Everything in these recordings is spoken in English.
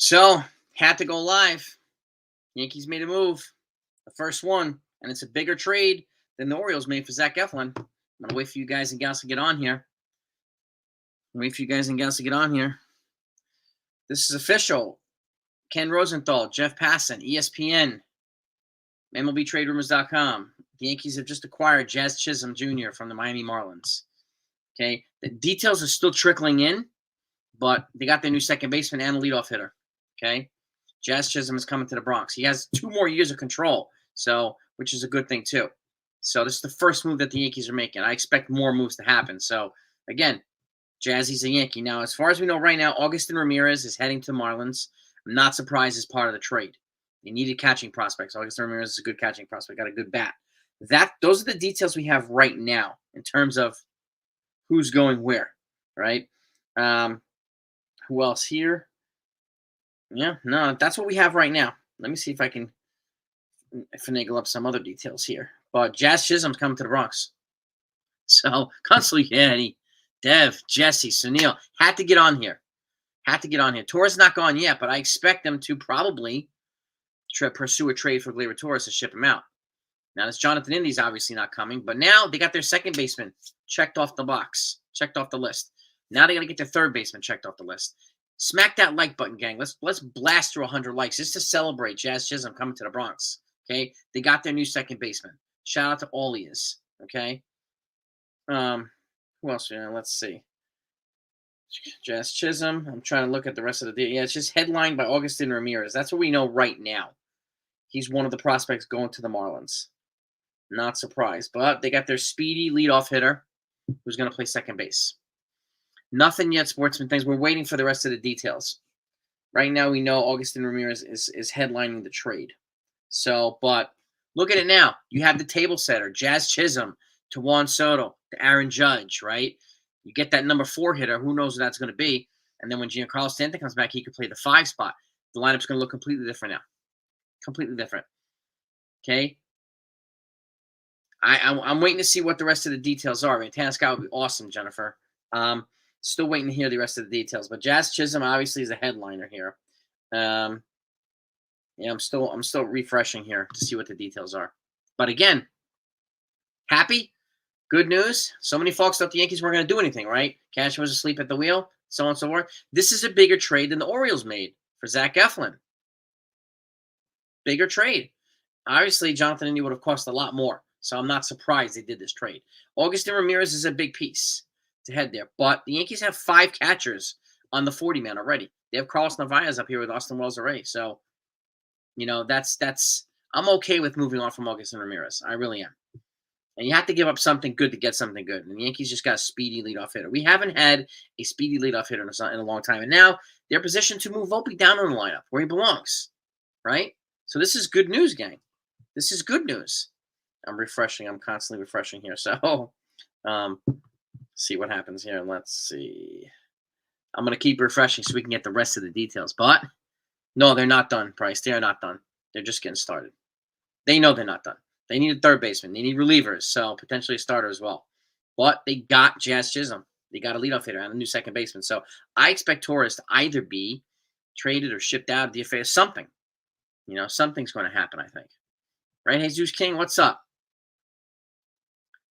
So, had to go live. Yankees made a move, the first one, and it's a bigger trade than the Orioles made for Zach Eflin. I'm gonna wait for you guys and gals to get on here. This is official. Ken Rosenthal, Jeff Passan, ESPN, MLBTradeRumors.com. The Yankees have just acquired Jazz Chisholm Jr. from the Miami Marlins. Okay, the details are still trickling in, but they got their new second baseman and a leadoff hitter. Okay, Jazz Chisholm is coming to the Bronx. He has 2 more years of control, so which is a good thing too. So this is the first move that the Yankees are making. I expect more moves to happen. So again, Jazzy's a Yankee. Now, as far as we know right now, Augustin Ramirez is heading to Marlins. I'm not surprised as part of the trade. They needed catching prospects. Augustin Ramirez is a good catching prospect, got a good bat. Those are the details we have right now in terms of who's going where, right? Who else here? Yeah, no, that's what we have right now. Let me see if I can finagle up some other details here. But Jazz Chisholm's coming to the Bronx. So, constantly, Eddie, Dev, Jesse, Sunil, had to get on here. Torres not gone yet, but I expect them to probably pursue a trade for Gleyber Torres to ship him out. Now, this Jonathan Indy's obviously not coming, but now they got their second baseman checked off the box, checked off the list. Now they got to get their third baseman checked off the list. Smack that like button, gang. Let's blast through 100 likes just to celebrate Jazz Chisholm coming to the Bronx. Okay, they got their new second baseman. Shout out to all he is. Okay. Who else? Yeah, let's see. Jazz Chisholm. I'm trying to look at the rest of the deal. Yeah, it's just headlined by Augustin Ramirez. That's what we know right now. He's one of the prospects going to the Marlins. Not surprised, but they got their speedy leadoff hitter who's going to play second base. Nothing yet, sportsman things. We're waiting for the rest of the details. Right now, we know Augustin Ramirez is headlining the trade. So, but look at it now. You have the table setter, Jazz Chisholm to Juan Soto to Aaron Judge, right? You get that number 4 hitter. Who knows what that's going to be? And then when Giancarlo Stanton comes back, he could play the 5 spot. The lineup's going to look completely different now. Completely different. Okay? I'm waiting to see what the rest of the details are. Montana Scott would be awesome, Jennifer. Still waiting to hear the rest of the details. But Jazz Chisholm obviously is a headliner here. Yeah, I'm still refreshing here to see what the details are. But again, happy, good news. So many folks thought the Yankees weren't going to do anything, right? Cash was asleep at the wheel, so on and so forth. This is a bigger trade than the Orioles made for Zach Eflin. Bigger trade. Obviously, Jonathan India would have cost a lot more. So I'm not surprised they did this trade. Augustin Ramirez is a big piece to head there. But the Yankees have 5 catchers on the 40-man already. They have Carlos Narvaez up here with Austin Wells Array. So, that's I'm okay with moving on from Augustin Ramirez. I really am. And you have to give up something good to get something good. And the Yankees just got a speedy leadoff hitter. We haven't had a speedy leadoff hitter in a long time. And now they're positioned to move Volpe down in the lineup where he belongs, right? So this is good news, gang. This is good news. I'm refreshing. I'm constantly refreshing here. So see what happens here. Let's see. I'm going to keep refreshing so we can get the rest of the details. But no, they're not done, Price. They are not done. They're just getting started. They know they're not done. They need a third baseman. They need relievers, so potentially a starter as well. But they got Jazz Chisholm. They got a leadoff hitter and a new second baseman. So I expect Torres to either be traded or shipped out of DFA. Something. Something's going to happen, I think. Right, Jesus King? What's up?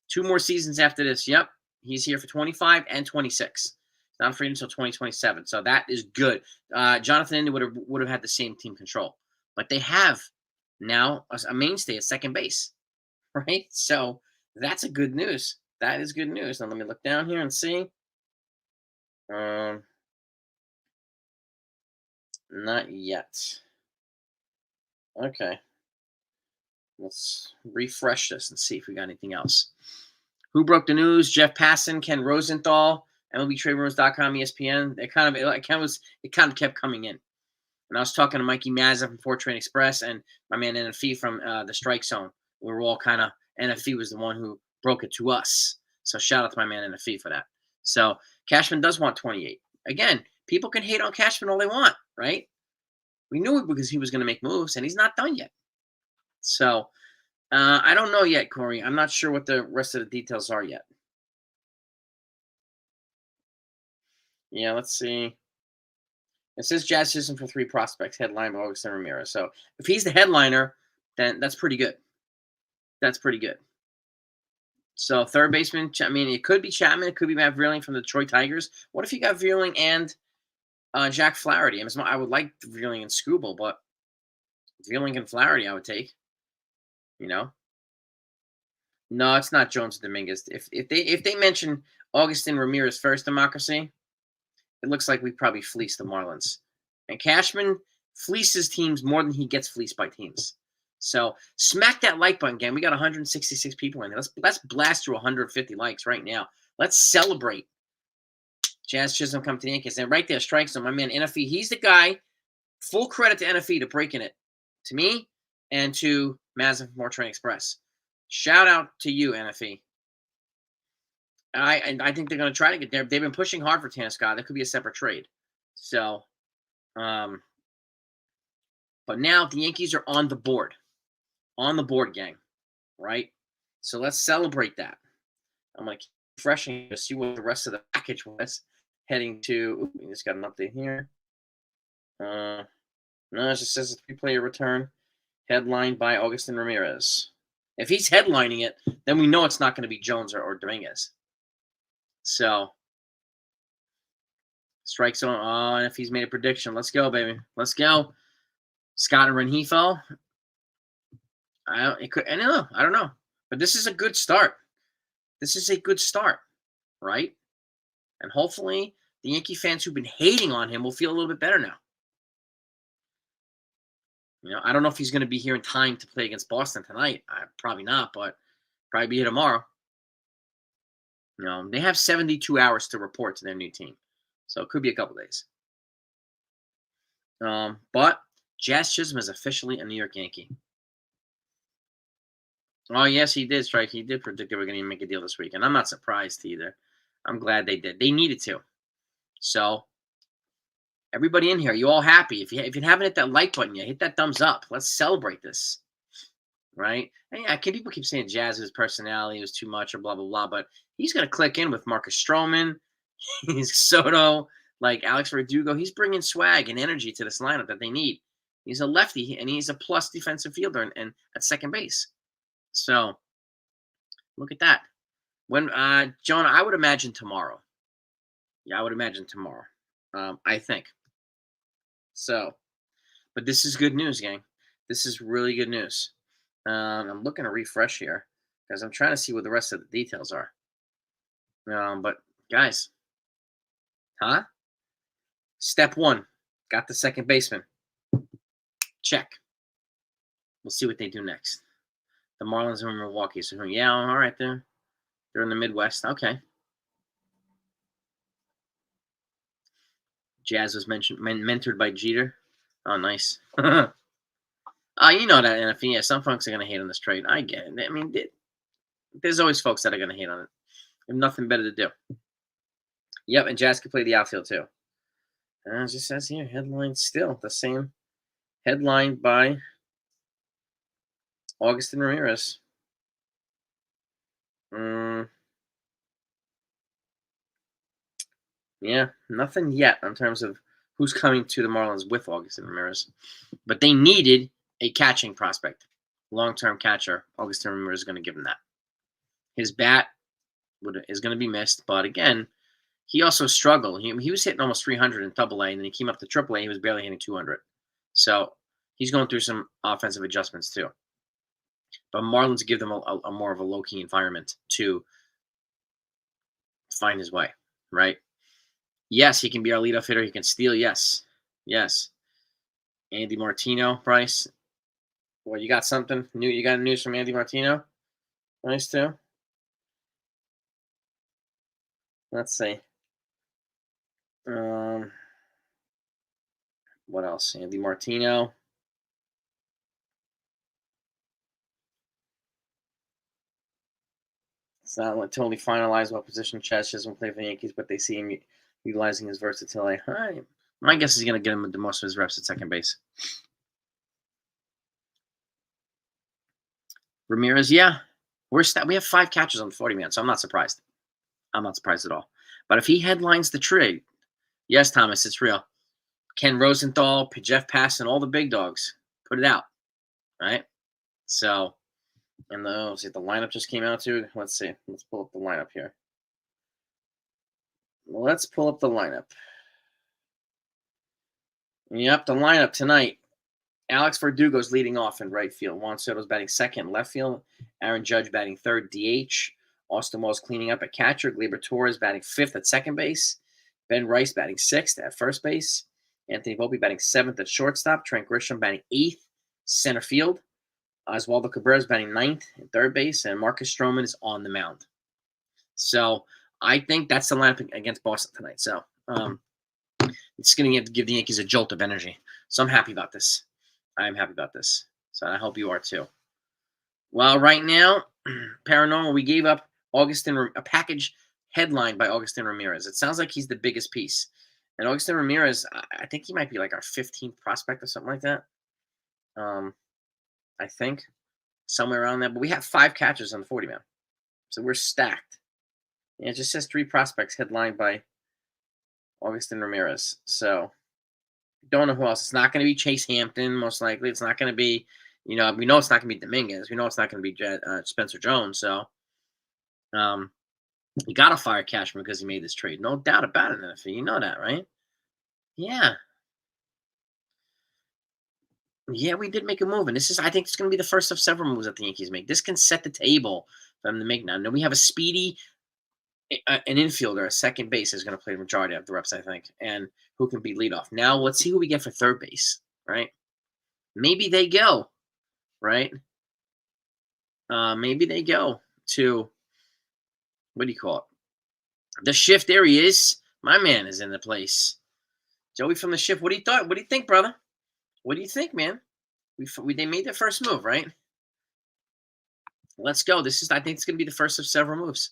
2 more seasons after this. Yep. He's here for 25 and 26. Not free until 2027. So that is good. Jonathan India would have had the same team control. But they have now a mainstay at second base. Right? So that's a good news. That is good news. Now let me look down here and see. Not yet. Okay. Let's refresh this and see if we got anything else. Who broke the news? Jeff Passan, Ken Rosenthal, MLBTradeRumors.com, ESPN. It kind of kept coming in. And I was talking to Mikey Mazza from Fortran Express and my man NFE from the Strike Zone. We were all kind of NFE was the one who broke it to us. So shout out to my man NFE for that. So Cashman does want 28. Again, people can hate on Cashman all they want, right? We knew it because he was going to make moves, and he's not done yet. So I don't know yet, Corey. I'm not sure what the rest of the details are yet. Yeah, let's see. It says Jazz Chisholm for 3 prospects, headline by Augustin Ramirez. So if he's the headliner, then that's pretty good. That's pretty good. So third baseman, I mean, it could be Chapman, it could be Matt Vierling from the Detroit Tigers. What if you got Vierling and Jack Flaherty? I would like Vierling and Skubal, but Vierling and Flaherty I would take. You know? No, it's not Jones Dominguez. If they mention Augustin Ramirez first, Democracy, it looks like we probably fleeced the Marlins. And Cashman fleeces teams more than he gets fleeced by teams. So smack that like button, gang. We got 166 people in there. Let's blast through 150 likes right now. Let's celebrate Jazz Chisholm come to the Yankees. And right there, strike zone, my man NFE. He's the guy. Full credit to NFE to breaking it. To me and to Mazin from More Train Express. Shout out to you, NFE. I think they're going to try to get there. They've been pushing hard for Tanner. That could be a separate trade. So, but now the Yankees are on the board. On the board, gang. Right? So let's celebrate that. I'm going to keep refreshing to see what the rest of the package was. Heading to, we just got an update here. No, it just says a 3-player return. Headlined by Augustin Ramirez. If he's headlining it, then we know it's not going to be Jones or Dominguez. So, strike zone. Oh, and if he's made a prediction, let's go, baby. Let's go. Scott and Rengifo. I don't know. But this is a good start. This is a good start, right? And hopefully the Yankee fans who've been hating on him will feel a little bit better now. I don't know if he's going to be here in time to play against Boston tonight. Probably not, but probably be here tomorrow. They have 72 hours to report to their new team. So it could be a couple days. But Jazz Chisholm is officially a New York Yankee. Oh, yes, he did, Strike. He did predict they were going to make a deal this week. And I'm not surprised either. I'm glad they did. They needed to. So, everybody in here, you all happy? If you haven't hit that like button yet, hit that thumbs up. Let's celebrate this, right? And yeah, people keep saying Jazz's personality was too much or blah, blah, blah, but he's going to click in with Marcus Stroman, Soto, like Alex Verdugo. He's bringing swag and energy to this lineup that they need. He's a lefty, and he's a plus defensive fielder and at second base. So, look at that. When John, I would imagine tomorrow. Yeah, I would imagine tomorrow. I think. So, but this is good news, gang. This is really good news. I'm looking to refresh here because I'm trying to see what the rest of the details are. But guys, Step 1, got the second baseman. Check. We'll see what they do next. The Marlins are in Milwaukee, so yeah, all right, they're in the Midwest. Okay. Jazz was mentored by Jeter. Oh, nice. You know that, and yeah, some folks are going to hate on this trade. I get it. I mean, there's always folks that are going to hate on it. They have nothing better to do. Yep, and Jazz can play the outfield too. As it says here, headline still the same. Headlined by Augustin Ramirez. Yeah, nothing yet in terms of who's coming to the Marlins with Augustin Ramirez. But they needed a catching prospect. Long-term catcher. Augustin Ramirez is going to give them that. His bat is going to be missed. But again, he also struggled. He was hitting almost 300 in AA, and then he came up to AAA. He was barely hitting 200. So he's going through some offensive adjustments too. But Marlins give them a more of a low-key environment to find his way, right? Yes, he can be our leadoff hitter. He can steal. Yes. Andy Martino, Bryce. Well, you got something new? You got news from Andy Martino? Nice too. Let's see. What else? Andy Martino. It's not totally finalized what position Jazz Chisholm play for the Yankees, but they see him utilizing his versatility. All right. My guess is going to get him the most of his reps at second base. Ramirez, yeah. We have 5 catches on the 40-man, so I'm not surprised. I'm not surprised at all. But if he headlines the trade, yes, Thomas, it's real. Ken Rosenthal, Jeff Passan, all the big dogs. Put it out, right? So, and let's see, the lineup just came out too. Let's see. Let's pull up the lineup here. Let's pull up the lineup. Yep, the lineup tonight. Alex Verdugo's leading off in right field. Juan Soto's batting second in left field. Aaron Judge batting third, DH. Austin Wells cleaning up at catcher. Gleyber Torres batting fifth at second base. Ben Rice batting sixth at first base. Anthony Volpe batting seventh at shortstop. Trent Grisham batting eighth center field. Oswaldo Cabrera's batting ninth at third base. And Marcus Stroman is on the mound. So I think that's the lineup against Boston tonight. So it's going to give the Yankees a jolt of energy. So I'm happy about this. I'm happy about this. So I hope you are too. Well, right now, Paranormal, we gave up a package headlined by Augustin Ramirez. It sounds like he's the biggest piece. And Augustin Ramirez, I think he might be like our 15th prospect or something like that. I think somewhere around there. But we have 5 catchers on the 40-man. So we're stacked. And it just says 3 prospects headlined by Augustin Ramirez. So don't know who else. It's not going to be Chase Hampton, most likely. It's not going to be, we know it's not going to be Dominguez. We know it's not going to be Spencer Jones. So you got to fire Cashman because he made this trade. No doubt about it, NFL. You know that, right? Yeah. Yeah, we did make a move. And I think it's going to be the first of several moves that the Yankees make. This can set the table for them to make now. Now we have a speedy, an infielder, a second base is going to play the majority of the reps, I think, and who can be leadoff. Now let's see who we get for third base, right? Maybe they go, right? Maybe they go to, what do you call it? The Shift. There he is. My man is in the place. Joey from the Shift. What do you think, brother? What do you think, man? They made their first move, right? Let's go. I think it's going to be the first of several moves.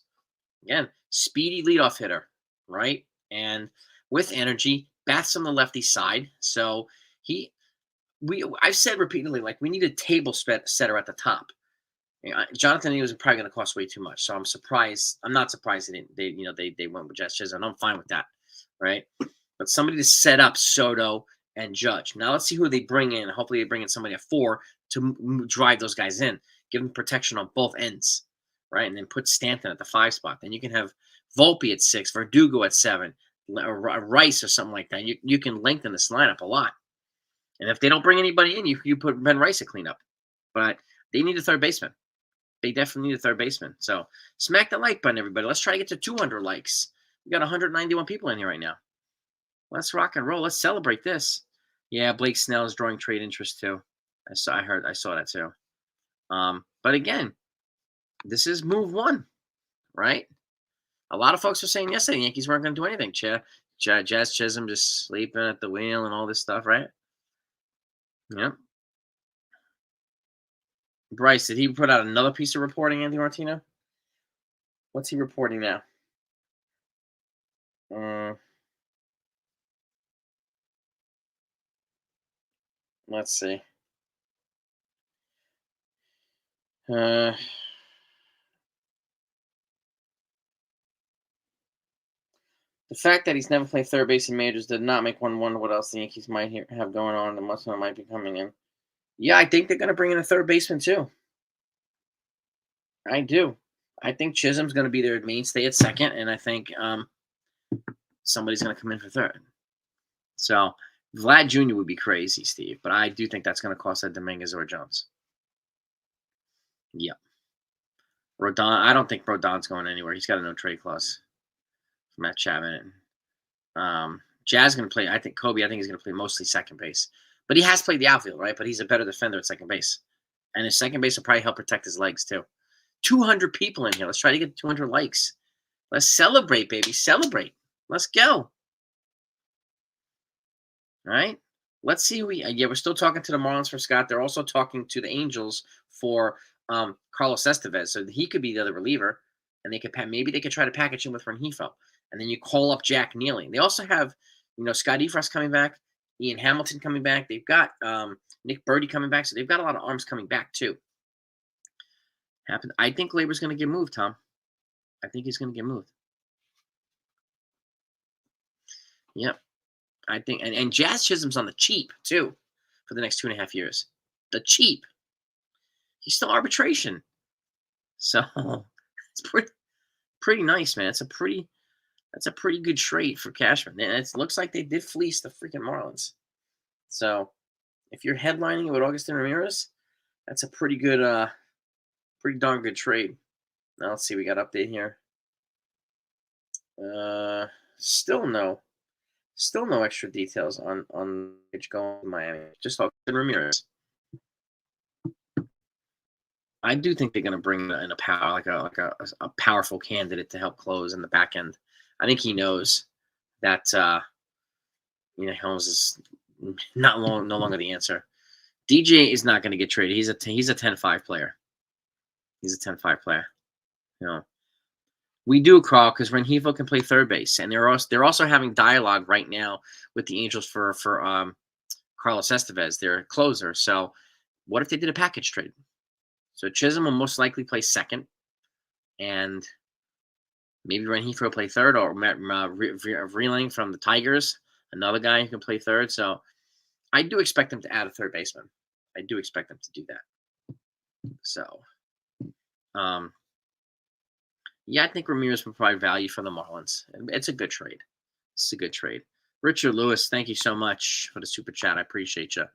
Again, speedy leadoff hitter, right? And with energy, bats on the lefty side. So I've said repeatedly, like, we need a table setter at the top. Jonathan was probably going to cost way too much, so I'm surprised. I'm not surprised they went with Jazz Chisholm. I'm fine with that, right? But somebody to set up Soto and Judge. Now let's see who they bring in. Hopefully they bring in somebody at 4 to drive those guys in, give them protection on both ends, right? And then put Stanton at the 5 spot. Then you can have Volpe at 6, Verdugo at 7, Rice or something like that. You can lengthen this lineup a lot. And if they don't bring anybody in, you put Ben Rice at cleanup. But they need a third baseman. They definitely need a third baseman. So smack the like button, everybody. Let's try to get to 200 likes. We got 191 people in here right now. Let's rock and roll. Let's celebrate this. Yeah, Blake Snell is drawing trade interest too. I saw that too. But again, this is move 1, right? A lot of folks were saying yesterday the Yankees weren't going to do anything. Jazz Chisholm just sleeping at the wheel and all this stuff, right? Yep. Bryce, did he put out another piece of reporting, Anthony Martino? What's he reporting now? Let's see. The fact that he's never played third base in majors did not make one wonder what else the Yankees might have going on and what might be coming in. Yeah, I think they're going to bring in a third baseman too. I do. I think Chisholm's going to be their mainstay at second, and I think somebody's going to come in for third. So Vlad Jr. would be crazy, Steve, but I do think that's going to cost Dominguez or Jones. Yep. Rodon, I don't think Rodon's going anywhere. He's got a no-trade clause from Matt Chapman. Jazz going to play. I think he's going to play mostly second base. But he has played the outfield, right? But he's a better defender at second base. And his second base will probably help protect his legs, too. 200 people in here. Let's try to get 200 likes. Let's celebrate, baby. Celebrate. Let's go. All right? Let's see. We're still talking to the Marlins for Scott. They're also talking to the Angels for Carlos Estevez. So he could be the other reliever. And maybe they could try to package him with Rengifo. And then you call up Jack Neely. They also have, Scott Efros coming back. Ian Hamilton coming back. They've got Nick Birdie coming back. So they've got a lot of arms coming back, too. I think Gleyber's going to get moved, Tom. I think he's going to get moved. Yep. I think, and Jazz Chisholm's on the cheap too for the next 2.5 years. The cheap. He's still arbitration. So it's pretty nice, man. That's a pretty good trade for Cashman. And it looks like they did fleece the freaking Marlins. So if you're headlining it with Augustin Ramirez, that's a pretty darn good trade. Now let's see, we got update here. Still no extra details on which going to Miami. Just Augustin Ramirez. I do think they're going to bring in a power like a powerful candidate to help close in the back end. I think he knows that Helms is no longer the answer. DJ is not going to get traded. He's a 10-5 player. He's a 10-5 player. We do, Carl, because Rengifo can play third base, and they're also having dialogue right now with the Angels for Carlos Estevez, their closer. So, what if they did a package trade? So Chisholm will most likely play second, and maybe Rengifo will play third, or Vreeling from the Tigers, another guy who can play third. So, I do expect them to add a third baseman. I do expect them to do that. So, yeah, I think Ramirez will provide value for the Marlins. It's a good trade. It's a good trade. Richard Lewis, thank you so much for the super chat. I appreciate you.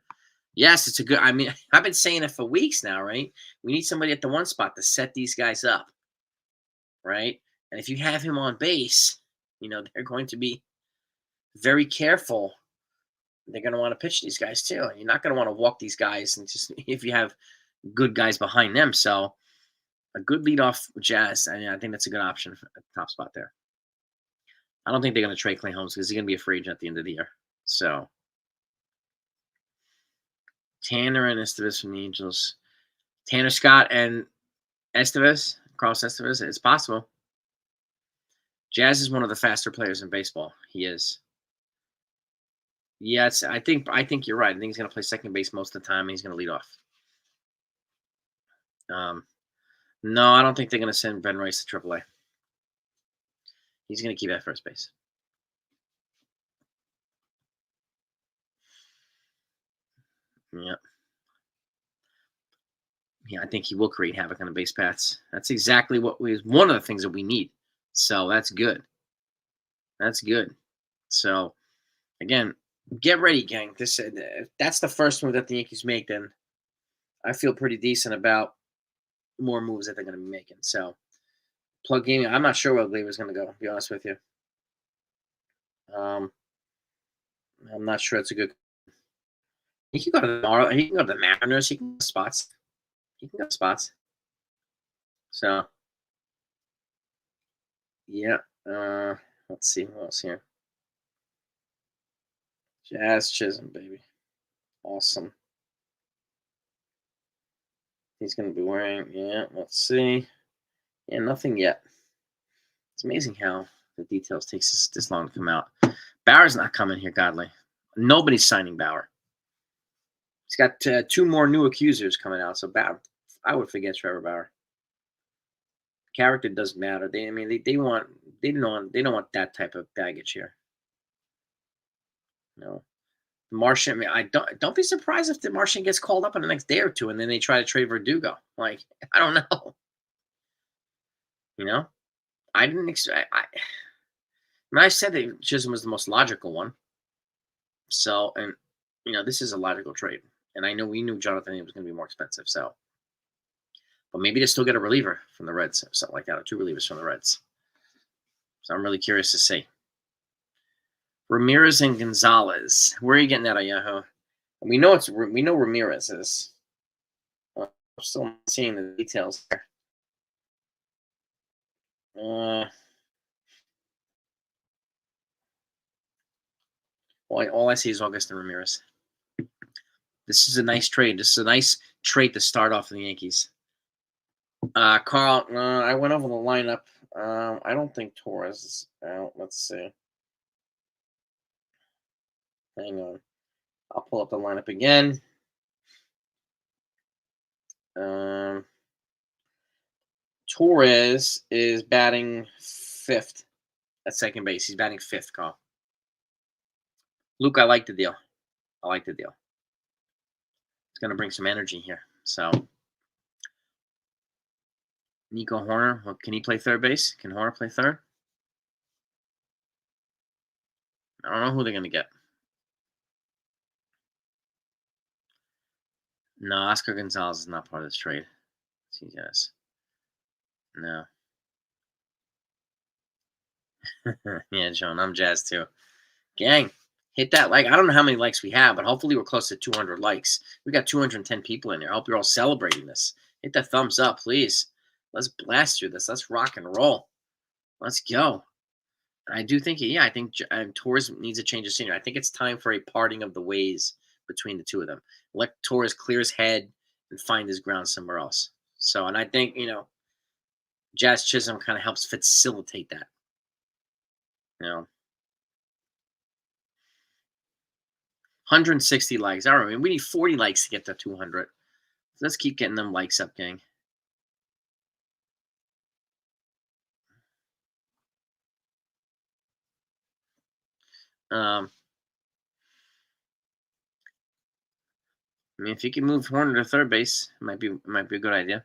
Yes, it's a good. I mean, I've been saying it for weeks now, right? We need somebody at the one spot to set these guys up, right? And if you have him on base, they're going to be very careful. They're going to want to pitch these guys too. You're not going to want to walk these guys, and just if you have good guys behind them. So, a good leadoff Jazz. I think that's a good option at the top spot there. I don't think they're going to trade Clay Holmes because he's going to be a free agent at the end of the year. So, Tanner and Estevez from the Angels. Tanner Scott and Estevez, Carlos Estevez. It's possible. Jazz is one of the faster players in baseball. He is. Yes, I think you're right. I think he's going to play second base most of the time, and he's going to lead off. No, I don't think they're going to send Ben Rice to AAA. He's going to keep at first base. Yeah. Yeah, I think he will create havoc on the base paths. That's exactly one of the things that we need. So that's good. That's good. So, again, get ready, gang. That's the first move that the Yankees make. Then I feel pretty decent about more moves that they're going to be making. So, Plug Gaming. I'm not sure where Gleyber's going to go. To be honest with you. I'm not sure it's a good. He can go to the He can go to the Mariners. He can go to spots. So, yeah. Let's see who else here. Jazz Chisholm, baby. Awesome. He's going to be wearing, let's see. Yeah, nothing yet. It's amazing how the details takes this long to come out. Bauer's not coming here, godly. Nobody's signing Bauer. He's got 2 more new accusers coming out, so Bauer, I would forget Trevor Bauer. Character doesn't matter. They don't want that type of baggage here. No. Martian, I don't be surprised if the Martian gets called up in the next day or two, and then they try to trade Verdugo. Like, I don't know. I didn't expect. I said that Chisholm was the most logical one. So, and this is a logical trade, and I know we knew Jonathan was going to be more expensive. So, but maybe they still get a reliever from the Reds or something like that, or 2 relievers from the Reds. So I'm really curious to see. Ramirez and Gonzalez. Where are you getting that at Yahoo? We know Ramirez is. I'm still not seeing the details there. All I see is Augustin Ramirez. This is a nice trade. This is a nice trade to start off the Yankees. Carl, I went over the lineup. I don't think Torres is out. Let's see. Hang on. I'll pull up the lineup again. Torres is batting 5th at second base. He's batting 5th, Carl. Luke, I like the deal. I like the deal. It's going to bring some energy here. So, Nico Horner, can he play third base? Can Horner play third? I don't know who they're going to get. No, Oscar Gonzalez is not part of this trade. Yes. No. Yeah, John, I'm Jazz too. Gang, hit that like. I don't know how many likes we have, but hopefully we're close to 200 likes. We got 210 people in here. I hope you're all celebrating this. Hit that thumbs up, please. Let's blast through this. Let's rock and roll. Let's go. I do think, yeah, I think Torres needs a change of scenery. I think it's time for a parting of the ways between the two of them. Let Torres clear his head and find his ground somewhere else. So, and I think, Jazz Chisholm kind of helps facilitate that. 160 likes. All right, we need 40 likes to get to 200. Let's keep getting them likes up, gang. I mean, if you can move Horner to third base, it might be a good idea.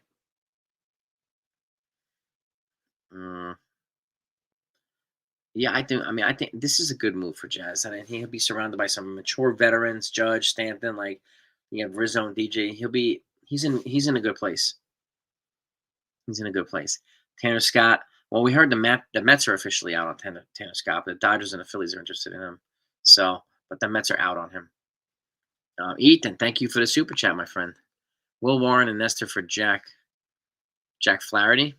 Yeah, I think. I mean, I think this is a good move for Jazz, and I think he'll be surrounded by some mature veterans, Judge, Stanton, like you have Rizzo and DJ. He's in a good place. He's in a good place. Tanner Scott. Well, we heard the Mets are officially out on Tanner Scott, but the Dodgers and the Phillies are interested in him. So, but the Mets are out on him. Ethan, thank you for the super chat, my friend. Will Warren and Nestor for Jack Flaherty.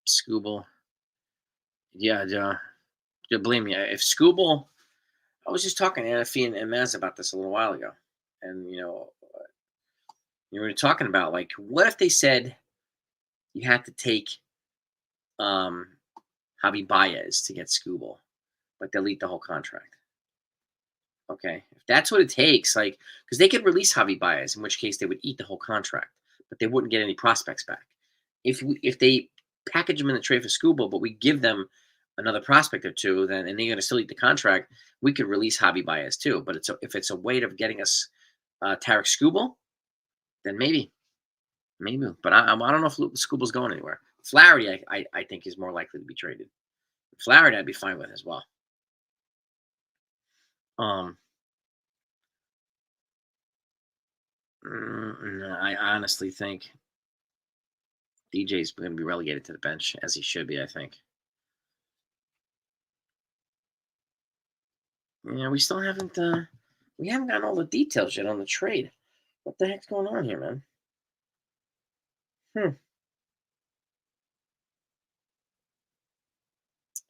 Scooble. Yeah, believe me, if Scooble, I was just talking to Anafie and Maz about this a little while ago, and we were talking about like, what if they said you had to take Javi Baez to get Scooble, but they'll eat the whole contract. Okay, if that's what it takes, like, because they could release Javi Baez, in which case they would eat the whole contract, but they wouldn't get any prospects back. If they package them in the trade for Scooble, but we give them another prospect or two, then and they're going to still eat the contract, we could release Javi Baez too. But if it's a way of getting us Tarek Scooble, then maybe. But I don't know if Scooble's going anywhere. Flaherty, I think, is more likely to be traded. Flaherty, I'd be fine with as well. I honestly think DJ's going to be relegated to the bench, as he should be, I think. Yeah, we still haven't gotten all the details yet on the trade. What the heck's going on here, man?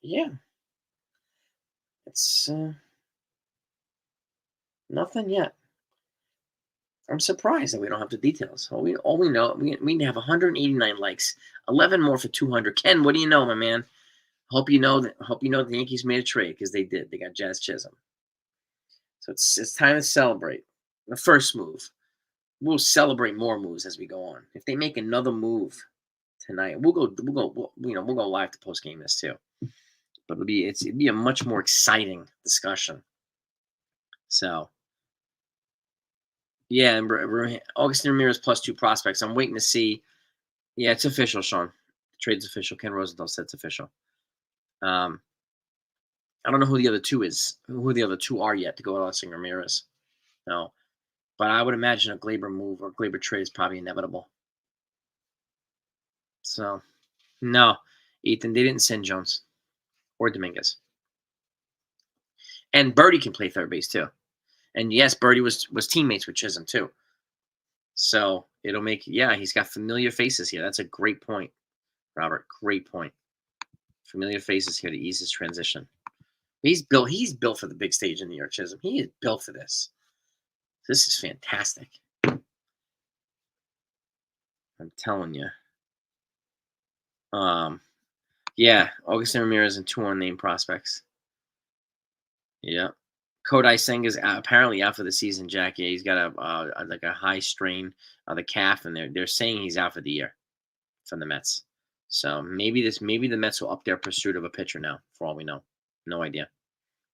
Yeah. It's nothing yet. I'm surprised that we don't have the details. All we know, we need to have 189 likes, 11 more for 200. Ken, what do you know, my man? Hope you know the Yankees made a trade, because they did. They got Jazz Chisholm. So it's time to celebrate. The first move. We'll celebrate more moves as we go on. If they make another move tonight, we'll go live to post game this too. But it'd be a much more exciting discussion. So yeah, and Augustin Ramirez plus 2 prospects. I'm waiting to see. Yeah, it's official, Sean. The trade's official. Ken Rosenthal said it's official. I don't know who the other two are yet to go with Augustin Ramirez. No, but I would imagine a Glaber move or Glaber trade is probably inevitable. So, no, Ethan, they didn't send Jones or Dominguez. And Birdie can play third base too. And yes, Birdie was teammates with Chisholm too. So it'll make, he's got familiar faces here. That's a great point, Robert. Great point. Familiar faces here to ease his transition. He's built for the big stage in New York, Chisholm. He is built for this. This is fantastic. I'm telling you. Yeah, Augustin Ramirez and 2 unnamed prospects. Yeah. Kodai Senga's apparently out for the season, Jack. Yeah, he's got a high strain of the calf, and they're saying he's out for the year from the Mets. So maybe the Mets will up their pursuit of a pitcher now, for all we know. No idea.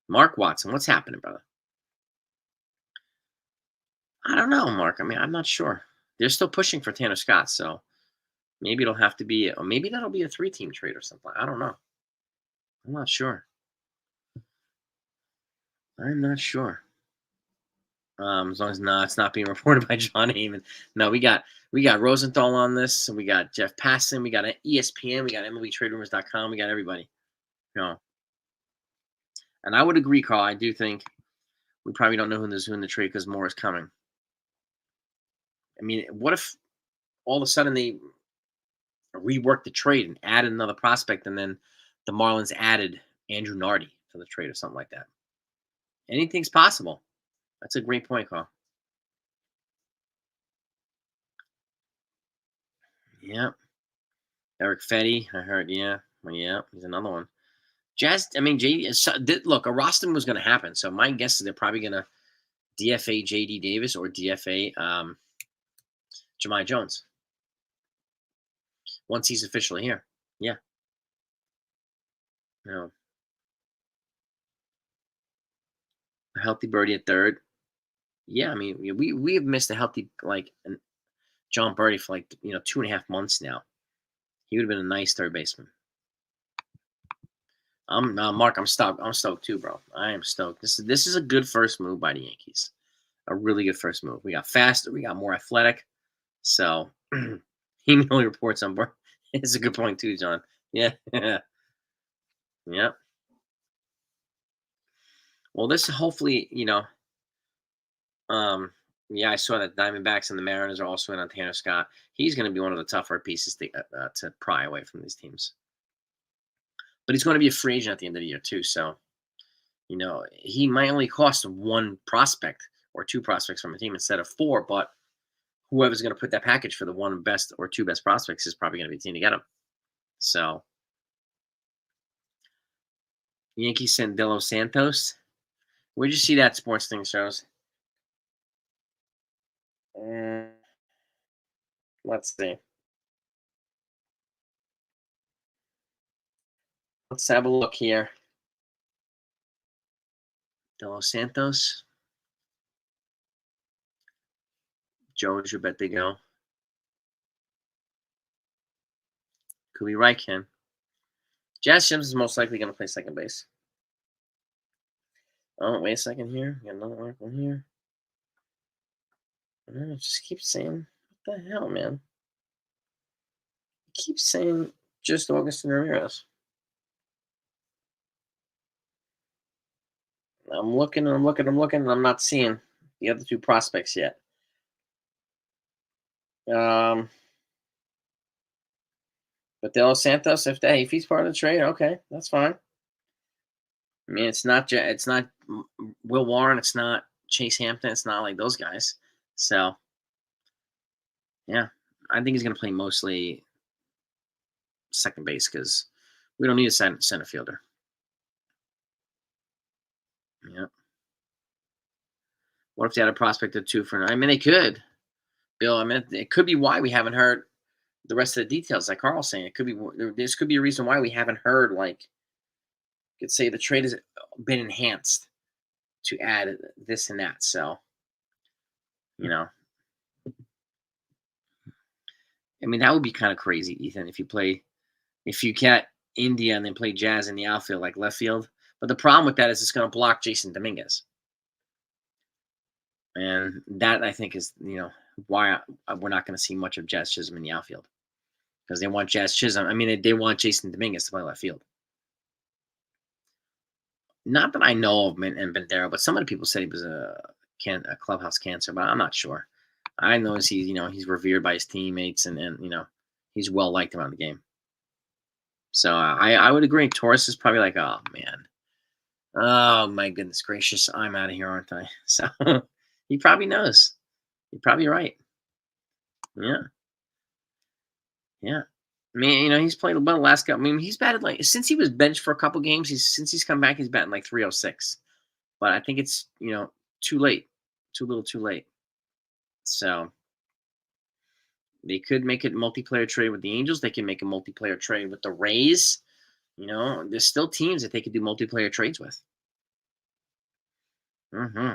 Mark Watson, what's happening, brother? I don't know, Mark. I mean, I'm not sure. They're still pushing for Tanner Scott, so maybe it'll have to be, or maybe that'll be a three-team trade or something. I don't know. I'm not sure. I'm not sure. As long as it's not being reported by John Heyman. No, we got Rosenthal on this, and we got Jeff Passan, we got ESPN, we got MLBTradeRumors.com, we got everybody. You know, and I would agree, Carl. I do think we probably don't know who's in the trade because more is coming. I mean, what if all of a sudden they reworked the trade and added another prospect, and then the Marlins added Andrew Nardi to the trade or something like that? Anything's possible. That's a great point, Carl. Yeah. Eric Fetty, I heard. Yeah. Well, yeah. He's another one. Jazz, I mean, look, a roster was going to happen. So my guess is they're probably going to DFA JD Davis or DFA Jahmai Jones once he's officially here. Yeah. You know, a healthy Birdie at third. Yeah. I mean, we have missed a healthy, like, John Birdie for, like, 2.5 months now. He would have been a nice third baseman. Mark. I'm stoked. I'm stoked too, bro. I am stoked. This is a good first move by the Yankees. A really good first move. We got faster. We got more athletic. So he only reports on Birdie. It's a good point too, John. Yeah. Yeah. Well, this hopefully, yeah, I saw that Diamondbacks and the Mariners are also in on Tanner Scott. He's going to be one of the tougher pieces to pry away from these teams. But he's going to be a free agent at the end of the year too. So, he might only cost one prospect or two prospects from a team instead of four. But whoever's going to put that package for the one best or two best prospects is probably going to be the team to get him. So, Yankees sent De Los Santos. Where'd you see that sports thing shows? Let's see. Let's have a look here. De Los Santos. Jones, you bet they go. Could be right, Ken. Jazz Chisholm is most likely going to play second base. Oh, wait a second here. Got another article here. It just keeps saying, what the hell, man? It keeps saying just Augustin Ramirez. I'm looking, and I'm not seeing the other two prospects yet. But De Los Santos, if he's part of the trade, okay, that's fine. I mean, it's not Will Warren, it's not Chase Hampton, it's not like those guys. So, yeah, I think he's going to play mostly second base because we don't need a center fielder. Yeah. What if they had a prospect or two for? I mean, they could, Bill. I mean, it could be why we haven't heard the rest of the details. Like Carl's saying, it could be this could be a reason why we haven't heard, like, you could say the trade has been enhanced to add this and that. So, I mean, that would be kind of crazy, Ethan, if you get India and then play Jazz in the outfield, like left field. But the problem with that is it's going to block Jason Dominguez. And that, I think, is, why we're not going to see much of Jazz Chisholm in the outfield. Because they want Jazz Chisholm. I mean, they want Jason Dominguez to play left field. Not that I know of and been there, but some of the people said he was a clubhouse cancer, but I'm not sure. I know he's revered by his teammates and he's well liked around the game. So I would agree. Torres is probably like, oh man, oh my goodness gracious, I'm out of here, aren't I? So he probably knows. You're probably right. Yeah, yeah. I mean, he's played about the last couple. I mean, he's batted since he was benched for a couple games. Since he's come back, he's batting like 306. But I think it's too late, too little, too late. So they could make it multiplayer trade with the Angels. They can make a multiplayer trade with the Rays. There's still teams that they could do multiplayer trades with. Hmm.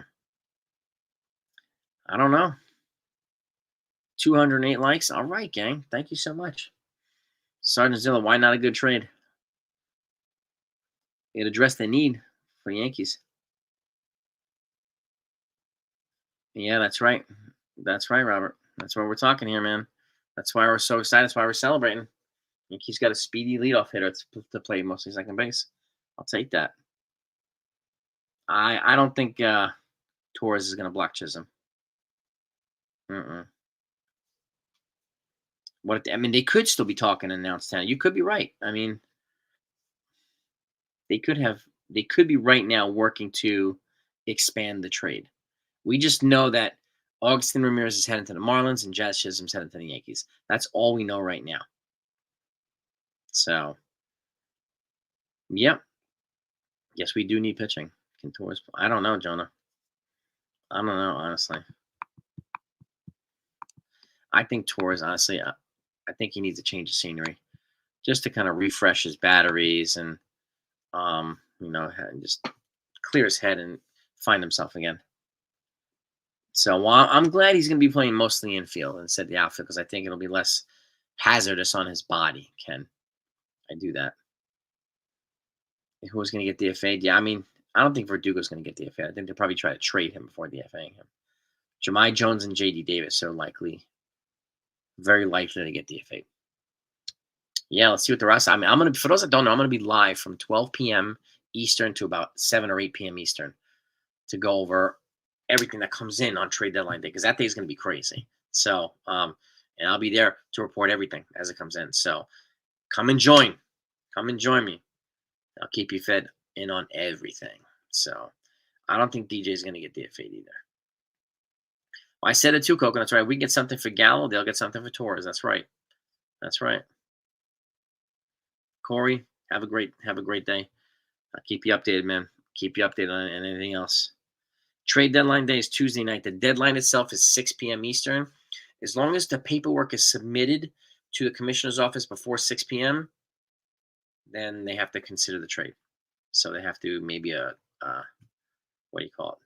I don't know. 208 likes. All right, gang. Thank you so much. Sergeant Zilla, why not a good trade? It addressed the need for the Yankees. Yeah, that's right. That's right, Robert. That's why we're talking here, man. That's why we're so excited. That's why we're celebrating. Yankees got a speedy leadoff hitter to play mostly second base. I'll take that. I don't think Torres is going to block Chisholm. Mm-mm. I mean, they could still be talking and announce town. You could be right. I mean, they could have. They could be right now working to expand the trade. We just know that Augustin Ramirez is heading to the Marlins and Jazz Chisholm's heading to the Yankees. That's all we know right now. So, yep. Yes, we do need pitching. Can Torres? I don't know, Jonah. I don't know, honestly. I think Torres, honestly, I think he needs a change of scenery just to kind of refresh his batteries and, just clear his head and find himself again. So while I'm glad he's going to be playing mostly infield instead of the outfield because I think it'll be less hazardous on his body. Ken, I do that. Who's going to get DFA'd? Yeah, I mean, I don't think Verdugo's going to get DFA'd. I think they'll probably try to trade him before DFAing him. Jahmai Jones and JD Davis are very likely to get DFA'd. Yeah, let's see what the rest. I mean, for those that don't know, I'm gonna be live from 12 p.m. Eastern to about 7 or 8 p.m. Eastern to go over everything that comes in on trade deadline day because that day is gonna be crazy. So, and I'll be there to report everything as it comes in. So, come and join me. I'll keep you fed in on everything. So, I don't think DJ is gonna get DFA'd either. Well, I said it too, Coco. That's right. We get something for Gallo, they'll get something for Torres. That's right. That's right. Corey, have a great day. I'll keep you updated, man. Keep you updated on anything else. Trade deadline day is Tuesday night. The deadline itself is 6 p.m. Eastern. As long as the paperwork is submitted to the commissioner's office before 6 p.m., then they have to consider the trade. So they have to maybe what do you call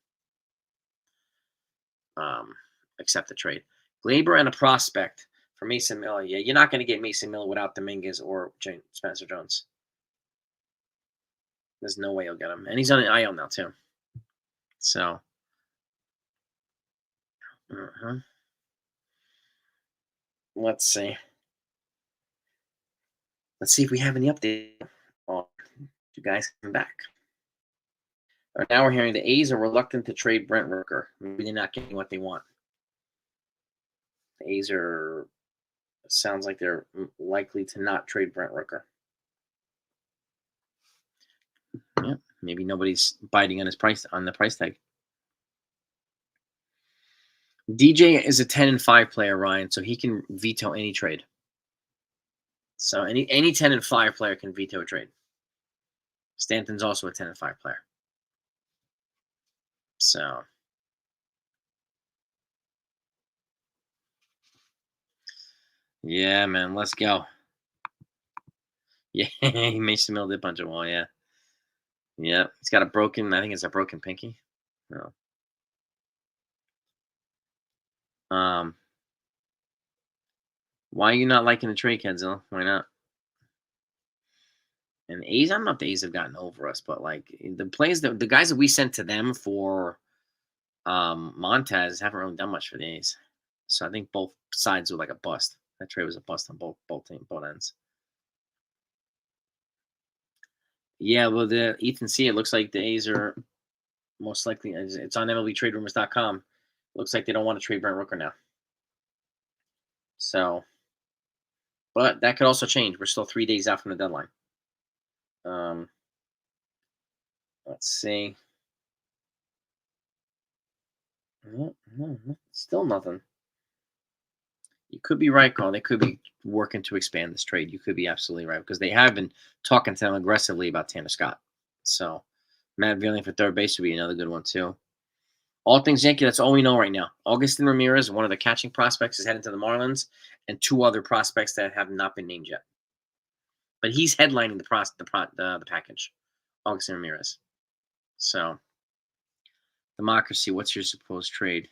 it? Accept the trade. Glaber and a prospect for Mason Miller. Yeah, you're not going to get Mason Miller without Dominguez or Spencer Jones. There's no way he'll get him. And he's on the IL now, too. So, let's see. Let's see if we have any update on you guys come back. Now we're hearing the A's are reluctant to trade Brent Rooker. Maybe they're not getting what they want. The A's sounds like they're likely to not trade Brent Rooker. Yeah, maybe nobody's biting on the price tag. DJ is a 10-5 player, Ryan, so he can veto any trade. So any 10-5 player can veto a trade. Stanton's also a 10-5 player. So yeah, man, let's go. Yeah, Mason Mill did punch a wall. Yeah, he's got I think it's a broken pinky. No. Why are you not liking the trade, Kenzel? Why not? And A's, I don't know if the A's have gotten over us, but like the guys that we sent to them for Montez haven't really done much for the A's. So I think both sides were like a bust. That trade was a bust on both ends. Yeah, well, the Ethan C. It looks like the A's are most likely. It's on MLBTradeRumors.com. Looks like they don't want to trade Brent Rooker now. So, but that could also change. We're still 3 days out from the deadline. Let's see. No, still nothing. You could be right, Carl. They could be working to expand this trade. You could be absolutely right because they have been talking to them aggressively about Tanner Scott. So, Matt Vierling for third base would be another good one too. All things Yankee, that's all we know right now. Augustin Ramirez, one of the catching prospects, is heading to the Marlins, and 2 other prospects that have not been named yet. But he's headlining the package, Augustin Ramirez. So Democracy, what's your supposed trade?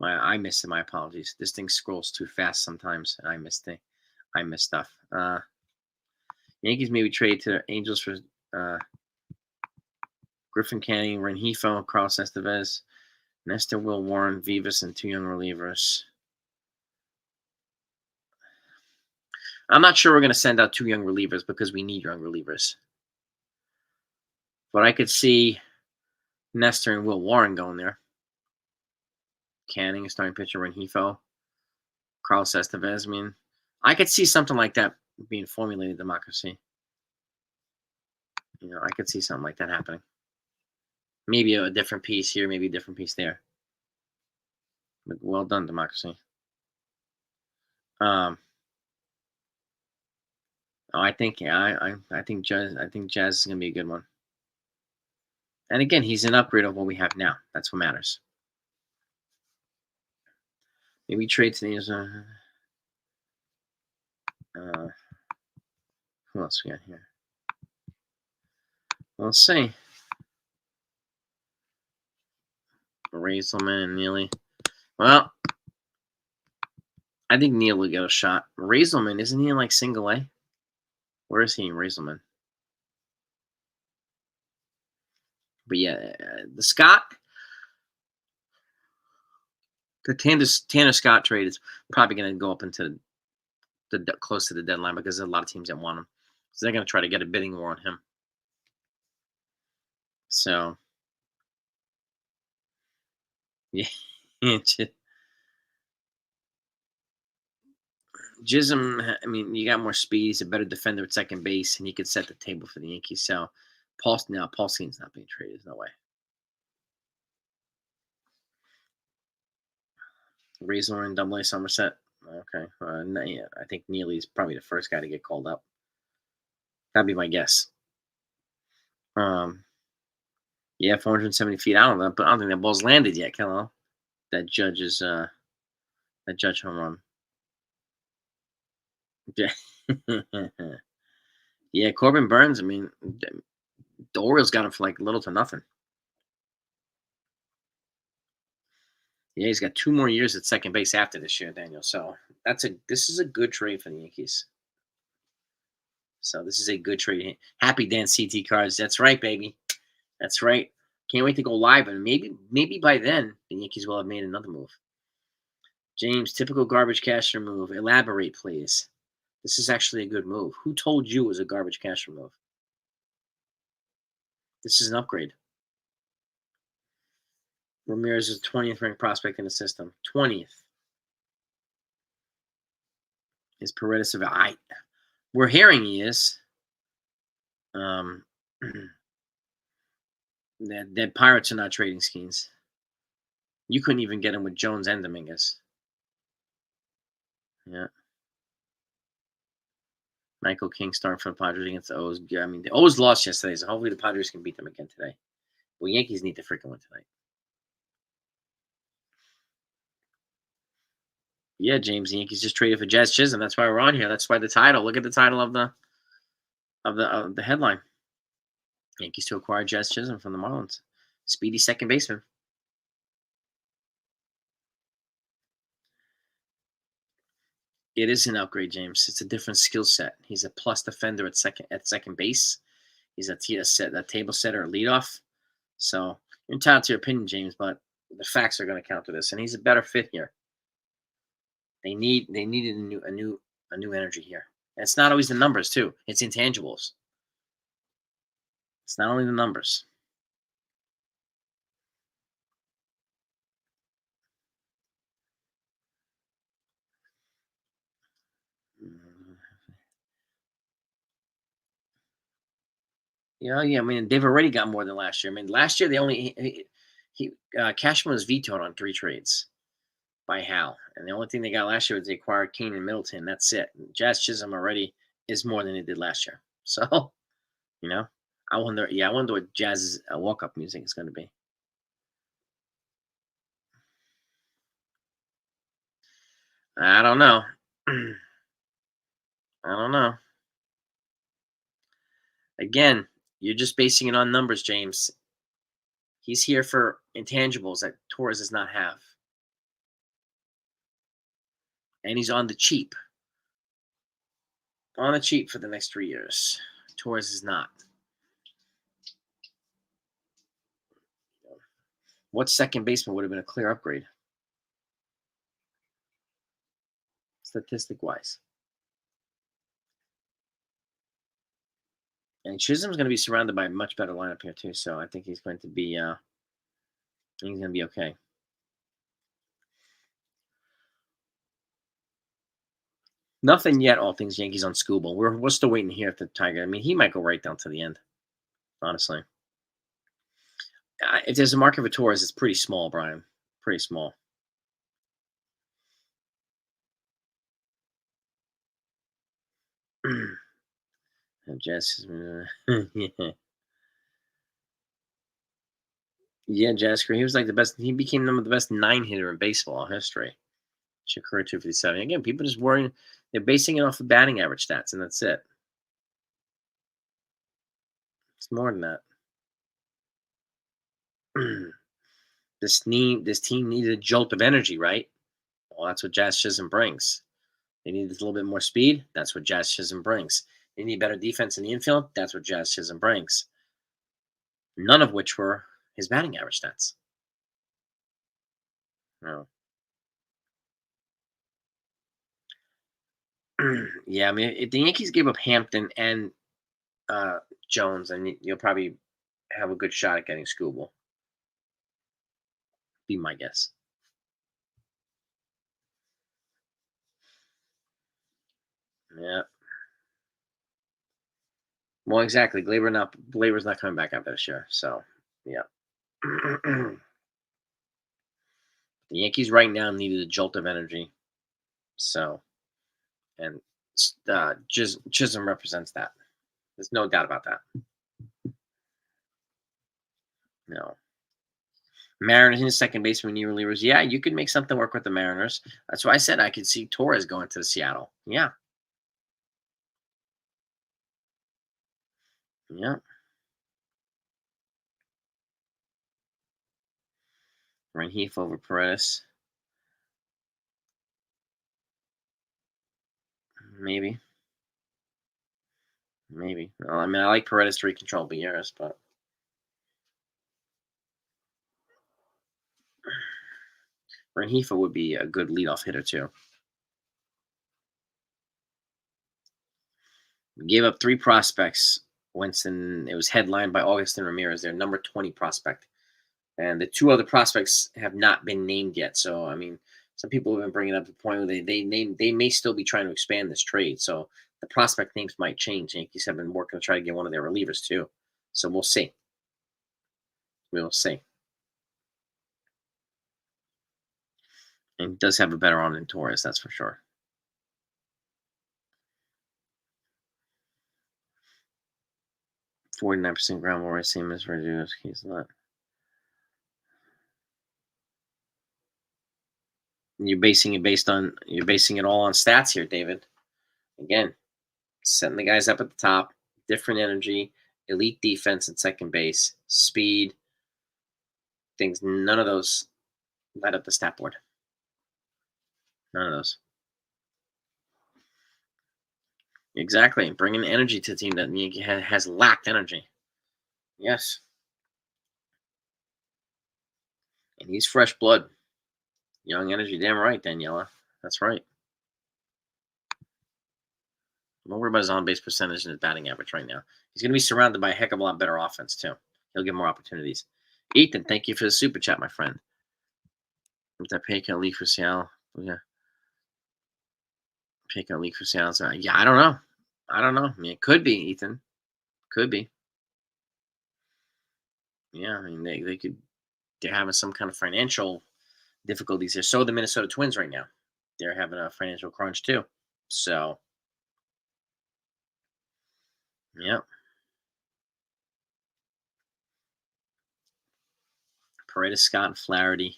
I missed it. My apologies. This thing scrolls too fast sometimes, and I miss stuff. Yankees maybe trade to the Angels for Griffin Canning, Rengifo, Carlos Estevez, Nestor, Will Warren, Vivas, and 2 young relievers. I'm not sure we're going to send out 2 young relievers because we need young relievers. But I could see Nestor and Will Warren going there. Canning, starting pitcher, Rengifo, Carlos Estevez. I mean, I could see something like that being formulated, Democracy. I could see something like that happening. Maybe a different piece here, maybe a different piece there. But well done, Democracy. I think Jazz is gonna be a good one. And again, he's an upgrade of what we have now. That's what matters. Maybe trade to the who else we got here? Let's see. Raiselman and Neely. Well, I think Neil will get a shot. Raiselman, isn't he in like single A? Where is he in Raiselman? But yeah, the Scott, the Tanner Scott trade is probably going to go up into the close to the deadline because there's a lot of teams that want him. So they're going to try to get a bidding war on him. So, yeah. Chisholm, I mean, you got more speed. He's a better defender at second base, and he could set the table for the Yankees. So, Paulson's not being traded. There's no way. Razor and Double A Somerset. Okay. Yeah, I think Neely's probably the first guy to get called up. That'd be my guess. Yeah, 470 feet. I don't know, but I don't think that ball's landed yet, Kello. That Judge home run. Yeah. Yeah, Corbin Burns. I mean, the Orioles got him for like little to nothing. Yeah, he's got 2 more years at second base after this year, Daniel. So this is a good trade for the Yankees. So this is a good trade. Happy dance CT cards. That's right, baby. That's right. Can't wait to go live, and maybe by then the Yankees will have made another move. James, typical garbage cash move. Elaborate, please. This is actually a good move. Who told you it was a garbage cash move? This is an upgrade. Ramirez is 20th ranked prospect in the system. 20th. Is Paredes of we're hearing he is. That Pirates are not trading schemes. You couldn't even get him with Jones and Dominguez. Yeah. Michael King starting for the Padres against the O's. Yeah, I mean, the O's lost yesterday, so hopefully the Padres can beat them again today. Well, Yankees need to freaking win tonight. Yeah, James, the Yankees just traded for Jazz Chisholm. That's why we're on here. That's why the title. Look at the title of the headline. Yankees to acquire Jazz Chisholm from the Marlins. Speedy second baseman. It is an upgrade, James. It's a different skill set. He's a plus defender at second base. He's a table setter at leadoff. So you're entitled to your opinion, James, but the facts are going to counter this, and he's a better fit here. They needed a new energy here. And it's not always the numbers too. It's intangibles. It's not only the numbers. Yeah. I mean, they've already got more than last year. I mean, last year they only Cashman was vetoed on 3 trades by Hal, and the only thing they got last year was they acquired Kane and Middleton. That's it. Jazz Chisholm already is more than they did last year. So, I wonder. Yeah, I wonder what Jazz's walk-up music is going to be. I don't know. I don't know. Again, you're just basing it on numbers, James. He's here for intangibles that Torres does not have. And he's on the cheap. On the cheap for the next 3 years. Torres is not. What second baseman would have been a clear upgrade? Statistic-wise. And Chisholm's going to be surrounded by a much better lineup here, too. So I think he's going to be okay. Nothing yet, all things Yankees on Scooble. We're still waiting here at the Tiger. I mean, he might go right down to the end, honestly. If there's a market for Torres, it's pretty small, Brian. Pretty small. Jazz, yeah. Yeah, Jazz. He was like the best. He became one of the best 9-hitter in baseball history. Career 257. Again, people just worrying. They're basing it off the batting average stats, and that's it. It's more than that. This team needed a jolt of energy, right? Well, that's what Jazz Chisholm brings. They needed a little bit more speed. That's what Jazz Chisholm brings. They need better defense in the infield. That's what Jazz Chisholm brings. None of which were his batting average stats. No. Yeah, I mean, if the Yankees gave up Hampton and Jones, and you'll probably have a good shot at getting Scooble. Be my guess. Yeah. Well, exactly. Glaber's not coming back after this year. So, yeah. The Yankees right now needed a jolt of energy. So, and Chisholm represents that. There's no doubt about that. No. Mariners in the second baseman, new relievers. Yeah, you could make something work with the Mariners. That's why I said I could see Torres going to Seattle. Yeah. Yeah. Rengifo over Paredes. Maybe. Maybe. Well, I mean, I like Paredes 3 controllable years, but Rengifo would be a good leadoff hitter, too. We gave up 3 prospects. Winston, it was headlined by Augustin Ramirez, their number 20 prospect. And the 2 other prospects have not been named yet. So, I mean, some people have been bringing up the point where they may still be trying to expand this trade. So the prospect names might change. Yankees have been working to try to get one of their relievers too. So we'll see. We'll see. And he does have a better arm than Torres, that's for sure. .49% ground ball rate, same as reduced. He's not. You're basing it all on stats here, David. Again, setting the guys up at the top, different energy, elite defense at second base, speed, things. None of those light up the stat board. None of those. Exactly. Bringing energy to the team that has lacked energy. Yes. And he's fresh blood. Young energy. Damn right, Daniela. That's right. Don't worry about his on-base percentage and his batting average right now. He's going to be surrounded by a heck of a lot better offense, too. He'll get more opportunities. Ethan, thank you for the super chat, my friend. With that pay cut leak for Seattle. Yeah. Pay cut leak for Seattle. So, yeah, I don't know. I mean, it could be, Ethan. Could be. Yeah, I mean, they're having some kind of financial difficulties here. So are the Minnesota Twins right now. They're having a financial crunch, too. So, yeah. Paredes, Scott, and Flaherty.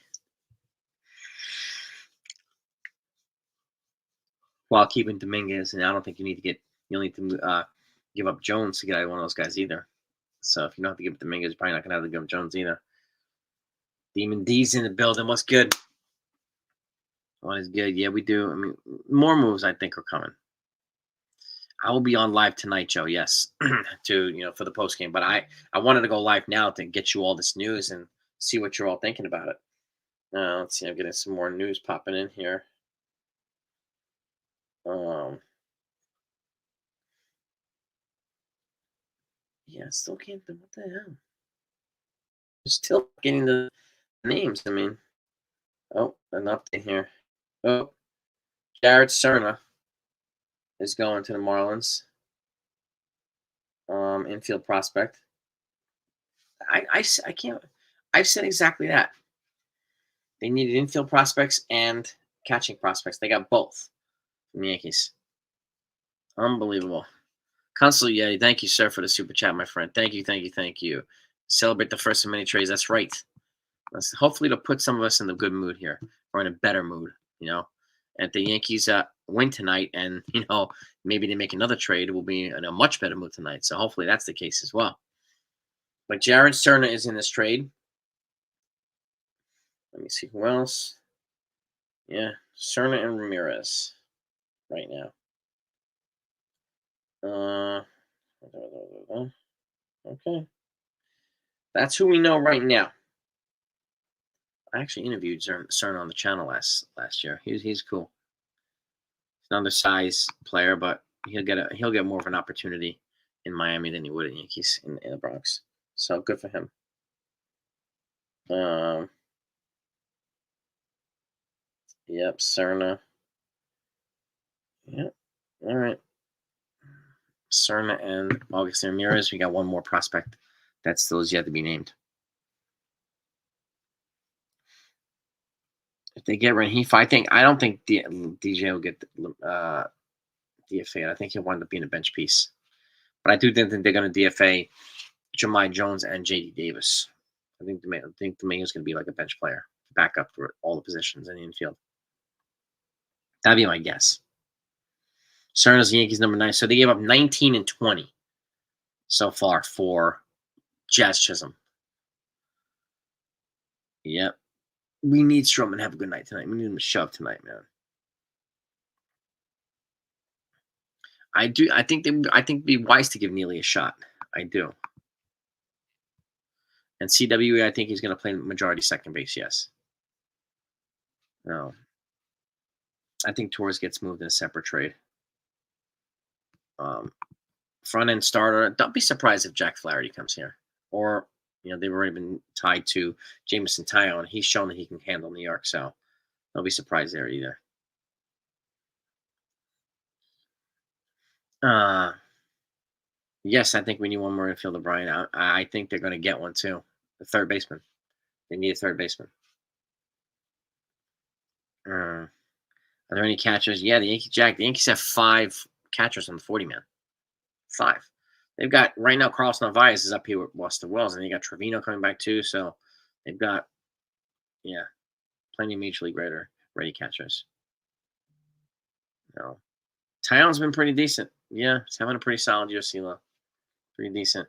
While keeping Dominguez, and I don't think you'll need to give up Jones to get out of one of those guys either. So if you don't have to give up Dominguez, you're probably not going to have to give up Jones either. Demon D's in the building. What's good? What is good? Yeah, we do. I mean, more moves I think are coming. I will be on live tonight, Joe. Yes, for the post game. But I wanted to go live now to get you all this news and see what you're all thinking about it. Let's see. I'm getting some more news popping in here. Yeah, still can't. What the hell? Still getting the names. I mean, oh, an update here. Oh, Jared Cerna is going to the Marlins. Infield prospect. I can't. I've said exactly that. They needed infield prospects and catching prospects. They got both from the Yankees. Unbelievable. Consul, yeah, thank you, sir, for the super chat, my friend. Thank you. Celebrate the first of many trades. That's right. Hopefully to put some of us in the good mood here, or in a better mood, At the Yankees win tonight, and maybe they make another trade, we'll be in a much better mood tonight. So hopefully that's the case as well. But Jared Cerna is in this trade. Let me see who else. Yeah, Cerna and Ramirez right now. Okay. That's who we know right now. I actually interviewed Cerna on the channel last year. He's cool. He's an undersized player, but he'll get more of an opportunity in Miami than he would in Yankees in the Bronx. So good for him. Yep, Cerna. Yep. All right. Cerna and August Ramirez. We got one more prospect that still is yet to be named. If they get Rengifo, I don't think DJ will get DFA. I think he'll wind up being a bench piece. But I do think they're going to DFA Jahmai Jones and J.D. Davis. I think Dominguez is going to be like a bench player, backup for all the positions in the infield. That'd be my guess. Cerna's the Yankees number 9. So they gave up 19 and 20 so far for Jazz Chisholm. Yep. We need Stroman to have a good night tonight. We need him to shove tonight, man. I do. I think it'd be wise to give Neely a shot. I do. And CWE, I think he's going to play majority second base. Yes. No. I think Torres gets moved in a separate trade. Front end starter. Don't be surprised if Jack Flaherty comes here, or they've already been tied to Jameson Taillon, and he's shown that he can handle New York. So don't be surprised there either. Yes, I think we need one more infielder, Brian. I think they're going to get one too. The third baseman. They need a third baseman. Are there any catchers? Yeah, the Yankees have 5 catchers on the 40-man. 5. They've got right now. Carlos Narvaez is up here with Buster Wells, and they got Trevino coming back too. So they've got plenty of major league ready catchers. No, Taillon's been pretty decent. Yeah, he's having a pretty solid year, CeeLo. Pretty decent.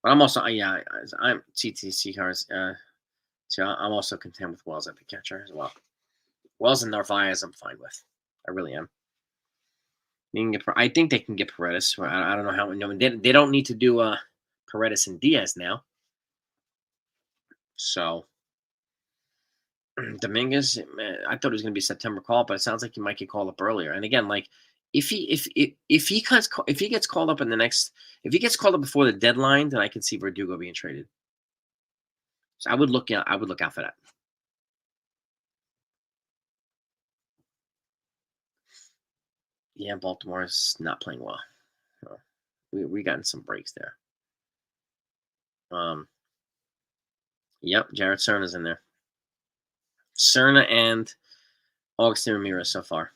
But I'm also I'm TTC cars. So I'm also content with Wells at the catcher as well. Wells and Narvaez, I'm fine with. I really am. I think they can get Paredes. I don't know how. They don't need to do Paredes and Diaz now. So Dominguez, I thought it was going to be a September call, but it sounds like he might get called up earlier. And again, like if he gets called up if he gets called up before the deadline, then I can see Verdugo being traded. So I would look out for that. Yeah, Baltimore is not playing well. We gotten some breaks there. Yep, Jared Cerna's in there. Cerna and Augustin Ramirez so far.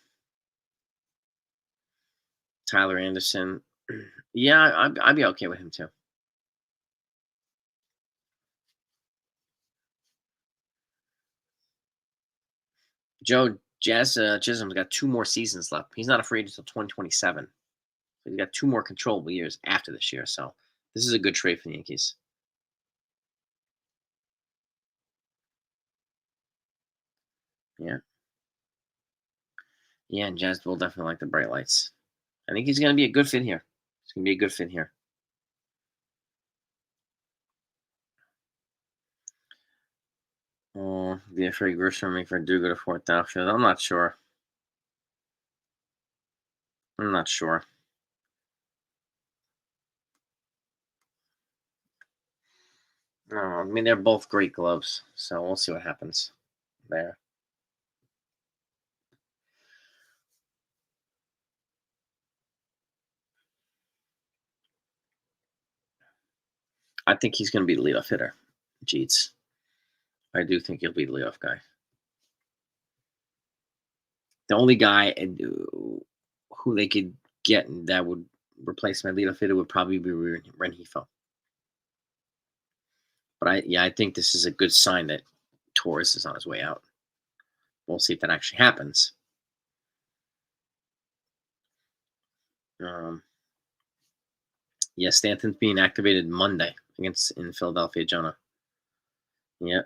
Tyler Anderson. Yeah, I'd be okay with him too. Joe Jazz Chisholm's got 2 more seasons left. He's not a free agent until 2027. He's got 2 more controllable years after this year. So this is a good trade for the Yankees. Yeah. Yeah, and Jazz will definitely like the bright lights. I think he's going to be a good fit here. He's going to be a good fit here. Oh, the Free Grisham for Duga to fourth outfield. I'm not sure. I'm not sure. No, I mean they're both great gloves, so we'll see what happens there. I think he's going to be the leadoff hitter. Jeets. I do think he'll be the leadoff guy. The only guy who they could get that would replace my leadoff hitter would probably be Renhefo. But I think this is a good sign that Torres is on his way out. We'll see if that actually happens. Yeah, Stanton's being activated Monday against in Philadelphia, Jonah. Yeah.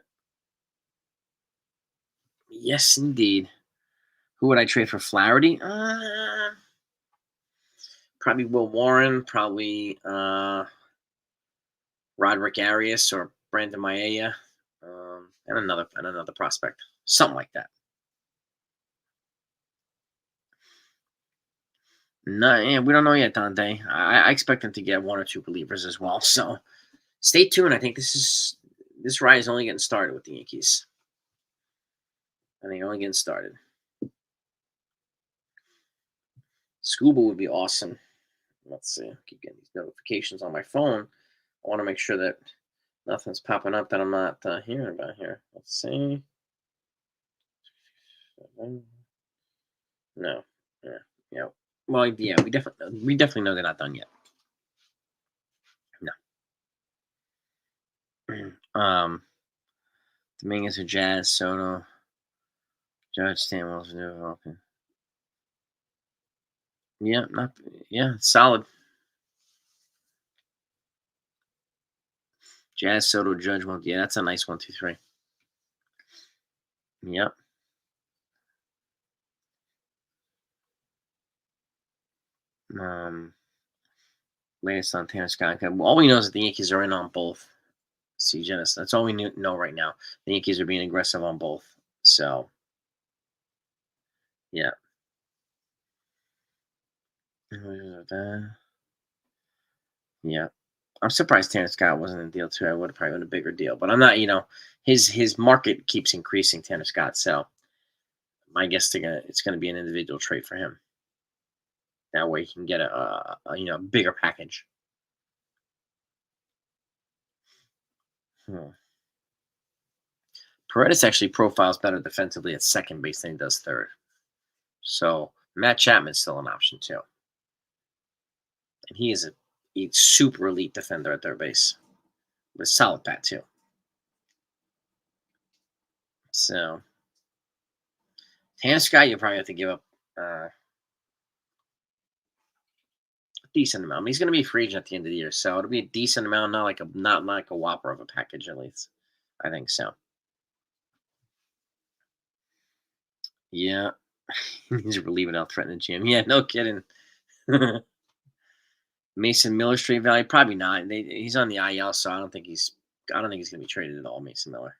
Yes, indeed. Who would I trade for Flaherty? Probably Will Warren. Probably Roderick Arias or Brandon Maia, and another prospect, something like that. No, yeah, we don't know yet, Dante. I expect them to get one or two relievers as well. So stay tuned. I think this ride is only getting started with the Yankees. I think only getting started. Scuba would be awesome. Let's see. I keep getting these notifications on my phone. I want to make sure that nothing's popping up that I'm not hearing about here. Let's see. No. Yeah. Yeah. Well, yeah. We definitely know they're not done yet. No. Dominguez or Jazz, Soto, Judge, Stanwell's okay. Yeah, not solid. Jazz, Soto, Judge, well, yeah, that's a nice 1, 2, 3. Yep. Latest on Tanner Scott. All we know is that the Yankees are in on both. See, Genesis. That's all we know right now. The Yankees are being aggressive on both. So, yeah. Yeah. I'm surprised Tanner Scott wasn't in the deal too. I would have probably been a bigger deal, but I'm not. His market keeps increasing. Tanner Scott. So, my guess it's gonna be an individual trade for him. That way, he can get a bigger package. Hmm. Paredes actually profiles better defensively at second base than he does third. So Matt Chapman's still an option too, and he is a super elite defender at third base with a solid bat too. So Tanner Scott, you probably have to give up a decent amount. I mean, he's going to be a free agent at the end of the year, so it'll be a decent amount, not like a whopper of a package at least. I think so. Yeah, he needs to relieve it out threatening the gym. Yeah, no kidding. Mason Miller straight value? Probably not. He's on the IL, so I don't think he's gonna be traded at all. Mason Miller.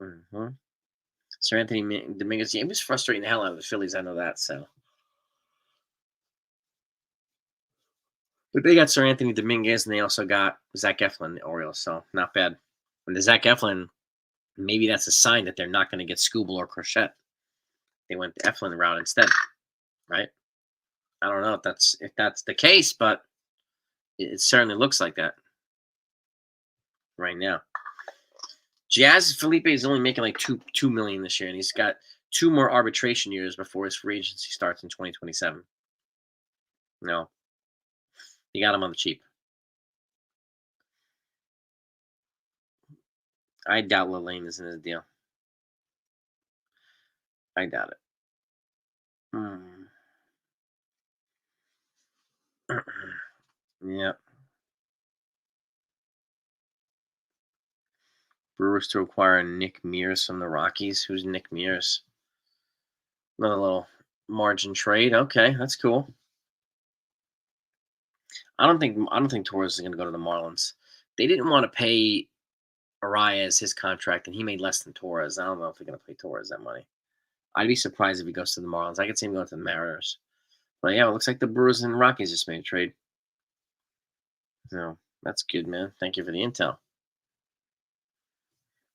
Mm-hmm. Sir Anthony Dominguez. Yeah, he was frustrating the hell out of the Phillies. I know that. So, but they got Sir Anthony Dominguez, and they also got Zach Eflin, the Orioles. So not bad. And the Zach Eflin, maybe that's a sign that they're not going to get Scooble or Crochet. They went the Eflin route instead, right? I don't know if that's the case, but it certainly looks like that right now. Jazz Felipe is only making like two million this year, and he's got 2 more arbitration years before his free agency starts in 2027. No, you got him on the cheap. I doubt Lane is in his deal. I doubt it. Hmm. Yeah. Brewers to acquire Nick Mears from the Rockies. Who's Nick Mears? Another little margin trade. Okay, that's cool. I don't think Torres is going to go to the Marlins. They didn't want to pay Arias his contract, and he made less than Torres. I don't know if they're going to pay Torres that money. I'd be surprised if he goes to the Marlins. I could see him going to the Mariners. But yeah, it looks like the Brewers and Rockies just made a trade. So that's good, man. Thank you for the intel.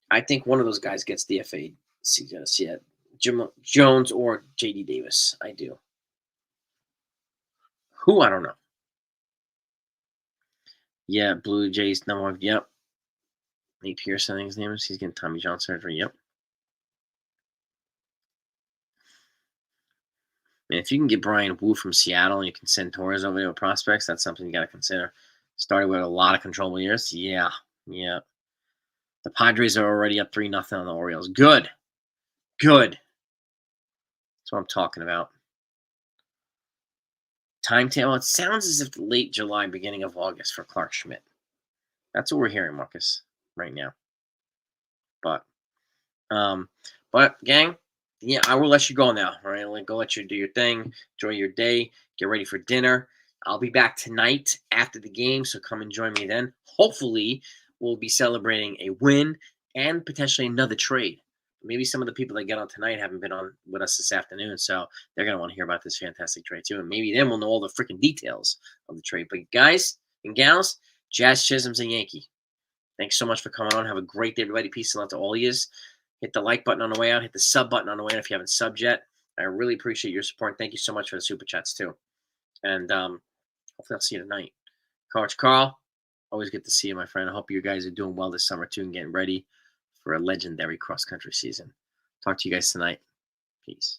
I think one of those guys gets DFA'd. See it. Jim Jones or JD Davis. I do. Who? I don't know. Yeah, Blue Jays number one. Yep. Nate Pierce, I think his name is. He's getting Tommy John surgery. Yep. And if you can get Brian Wu from Seattle and you can send Torres over to prospects, that's something you got to consider. Started with a lot of controllable years. Yeah. Yeah. The Padres are already up 3-0 on the Orioles. Good. Good. That's what I'm talking about. Timetable. It sounds as if late July, beginning of August for Clark Schmidt. That's what we're hearing, Marcus, right now. But gang, yeah, I will let you go now. All right, I'll go let you do your thing. Enjoy your day. Get ready for dinner. I'll be back tonight after the game, so come and join me then. Hopefully, we'll be celebrating a win and potentially another trade. Maybe some of the people that get on tonight haven't been on with us this afternoon, so they're going to want to hear about this fantastic trade too. And maybe then we'll know all the freaking details of the trade. But guys and gals, Jazz Chisholm's a Yankee. Thanks so much for coming on. Have a great day, everybody. Peace and love to all of you. Hit the like button on the way out. Hit the sub button on the way out if you haven't subbed yet. I really appreciate your support. Thank you so much for the super chats too. And hopefully I'll see you tonight. Coach Carl, always good to see you, my friend. I hope you guys are doing well this summer too and getting ready for a legendary cross-country season. Talk to you guys tonight. Peace.